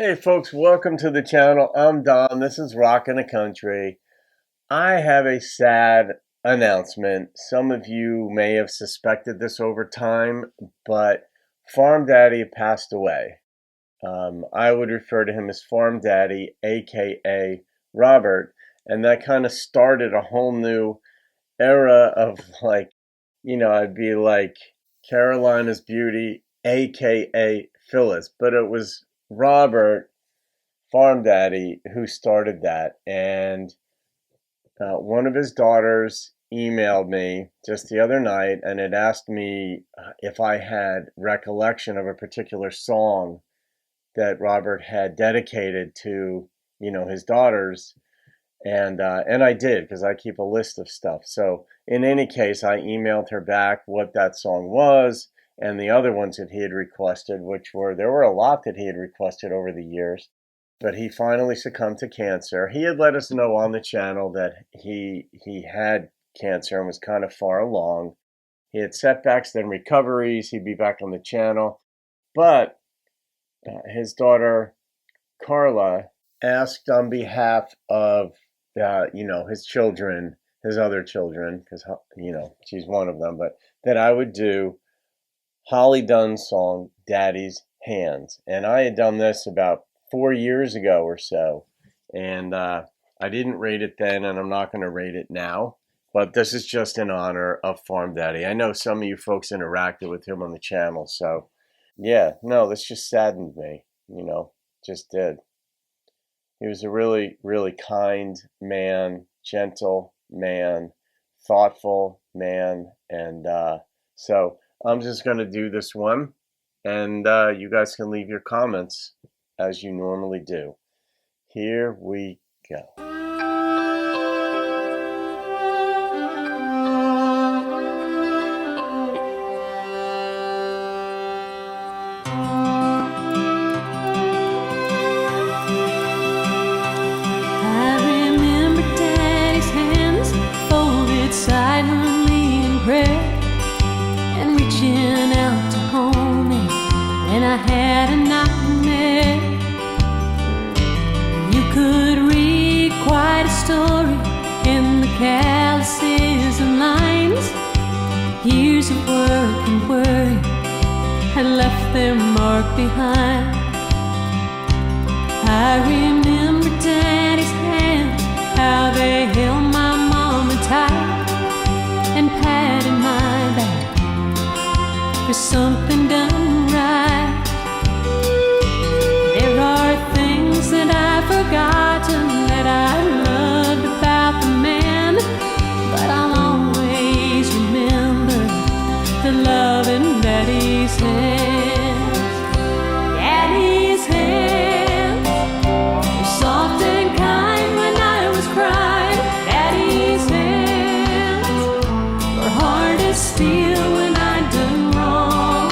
Hey folks, welcome to the channel. I'm Don. This is Rockin' the Country. I have a sad announcement. Some of you may have suspected this over time, but Farm Daddy passed away. I would refer to him as Farm Daddy, aka Robert, and that kind of started a whole new era of I'd be like Carolina's Beauty, aka Phyllis, but it was Robert Farm Daddy who started that. And one of his daughters emailed me just the other night and it asked me if I had recollection of a particular song that Robert had dedicated to, his daughters. And I did, because I keep a list of stuff. So in any case, I emailed her back what that song was and the other ones that he had requested, there were a lot that he had requested over the years. But he finally succumbed to cancer. He had let us know on the channel that he had cancer and was kind of far along. He had setbacks, then recoveries. He'd be back on the channel. But his daughter, Carla, asked on behalf of, his children, his other children, because, she's one of them, but that I would do Holly Dunn's song, Daddy's Hands. And I had done this about 4 years ago or so, and I didn't rate it then, and I'm not going to rate it now, but this is just in honor of Farm Daddy. I know some of you folks interacted with him on the channel, so yeah, no, this just saddened me, just did. He was a really, really kind man, gentle man, thoughtful man, and so I'm just going to do this one, and you guys can leave your comments as you normally do. Here we go. I remember Daddy's hands folded silently in prayer and reaching out to hold me when I had a nightmare. Could read quite a story in the calluses and lines. Years of work and worry had left their mark behind. I remember Daddy's hands, how they held my mama tight and patted my back for something done right. There are things that I've forgotten that I loved about the man, but I'll always remember the love in Daddy's hands. Daddy's hands were soft and kind when I was crying. Daddy's hands were hard as steel when I'd done wrong.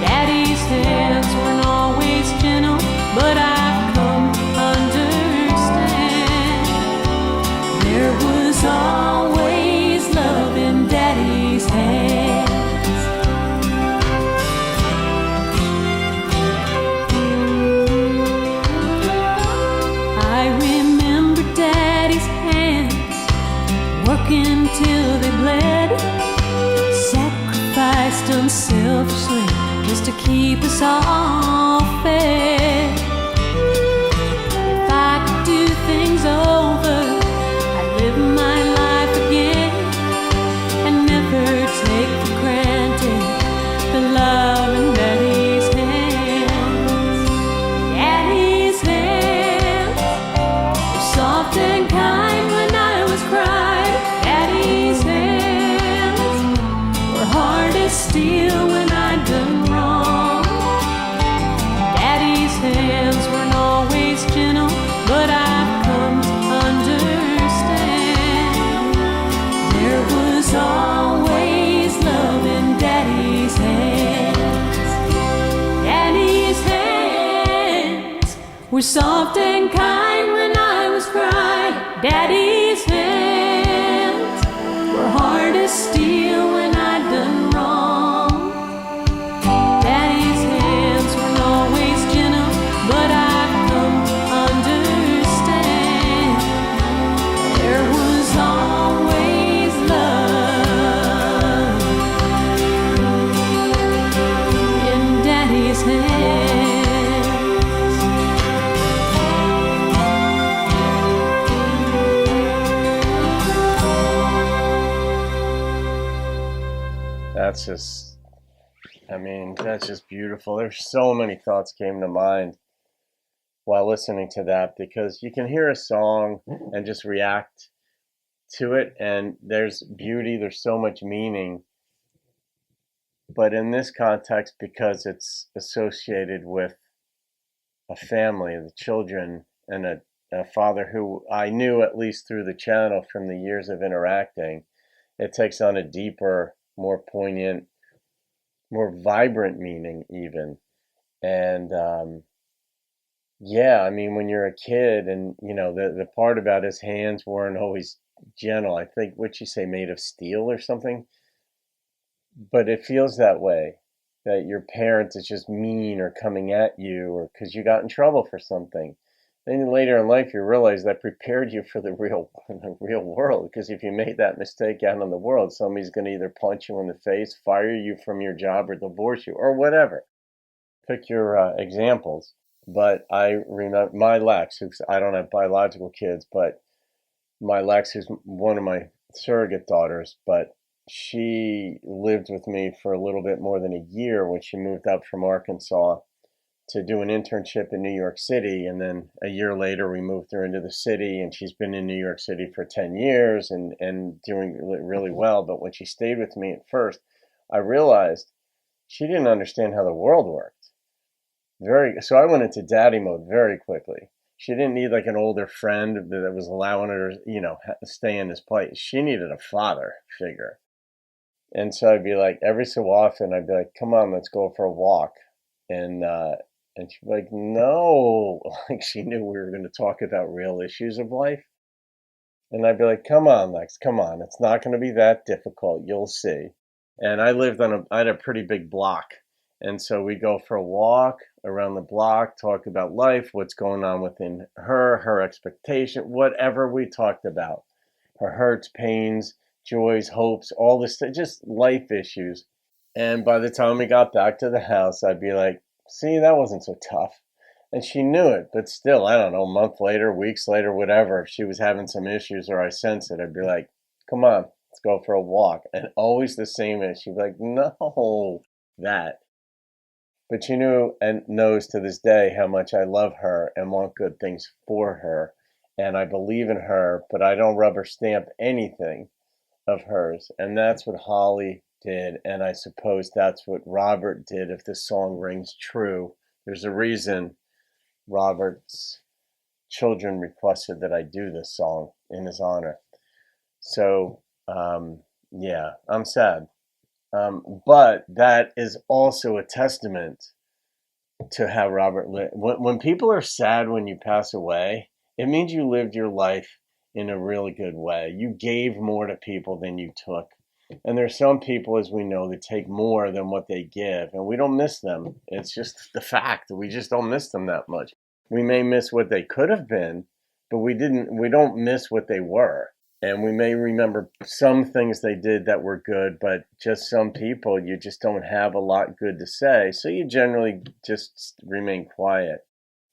Daddy's hands weren't always gentle, but I've come to understand there was always love in Daddy's hands. I remember Daddy's hands working till they bled, sacrificed unselfishly just to keep us all fed. If I could do things over, I'd live my life again and never take for granted the love in Daddy's hands. Daddy's hands were soft and kind when I was crying. Daddy's hands were hard as steel when I'd done wrong. Daddy's hands weren't always gentle, but I've come to understand there was always love in Daddy's hands. Daddy's hands were soft and kind when I was crying. Daddy's hands were hard as steel when I'd done wrong. Daddy's hands weren't always gentle, That's just, I mean, that's just beautiful. There's so many thoughts came to mind while listening to that, because you can hear a song and just react to it, and there's beauty, there's so much meaning. But in this context, because it's associated with a family, the children, and a father who I knew at least through the channel from the years of interacting, it takes on a deeper, more poignant, more vibrant meaning even. And yeah, I mean, when you're a kid, and the part about his hands weren't always gentle. I think, what'd you say, made of steel or something? But it feels that way, that your parent is just mean or coming at you, or because you got in trouble for something. Then later in life, you realize that prepared you for the real world. Because if you made that mistake out in the world, somebody's going to either punch you in the face, fire you from your job, or divorce you, or whatever. Pick your examples. But I remember my Lex, who, I don't have biological kids, but my Lex, who's one of my surrogate daughters, but she lived with me for a little bit more than a year when she moved up from Arkansas to do an internship in New York City. And then a year later, we moved her into the city, and she's been in New York City for 10 years and doing really well. But when she stayed with me at first, I realized she didn't understand how the world worked. So I went into daddy mode very quickly. She didn't need like an older friend that was allowing her, to stay in his place. She needed a father figure. And so I'd be like, every so often, I'd be like, come on, let's go for a walk. And she'd be like, no. Like, she knew we were going to talk about real issues of life. And I'd be like, come on, Lex, come on. It's not going to be that difficult. You'll see. And I had a pretty big block. And so we go for a walk around the block, talk about life, what's going on within her expectation, whatever we talked about, her hurts, pains, joys, hopes, all this, just life issues. And by the time we got back to the house, I'd be like, see, that wasn't so tough. And she knew it, but still, I don't know, a month later, weeks later, whatever, if she was having some issues or I sense it, I'd be like, come on, let's go for a walk. And always the same issue. She'd be like, no, that. But she knew and knows to this day how much I love her and want good things for her. And I believe in her, but I don't rubber stamp anything of hers. And that's what Holly did. And I suppose that's what Robert did if this song rings true. There's a reason Robert's children requested that I do this song in his honor. So, yeah, I'm sad. But that is also a testament to how Robert lived. When people are sad when you pass away, it means you lived your life in a really good way. You gave more to people than you took. And there's some people, as we know, that take more than what they give, and we don't miss them. It's just the fact that we just don't miss them that much. We may miss what they could have been, but we don't miss what they were. And we may remember some things they did that were good, but just some people, you just don't have a lot good to say. So you generally just remain quiet.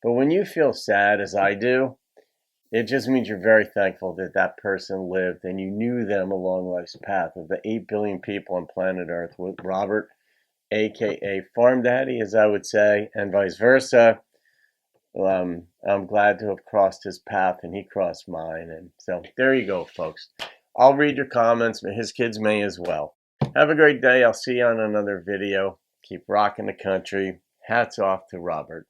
But when you feel sad, as I do, it just means you're very thankful that that person lived and you knew them along life's path. Of the 8 billion people on planet Earth, with Robert, aka Farm Daddy, as I would say, and vice versa, I'm glad to have crossed his path and he crossed mine. And so there you go, folks. I'll read your comments, but his kids may as well. Have a great day. I'll see you on another video. Keep rocking the country. Hats off to Robert.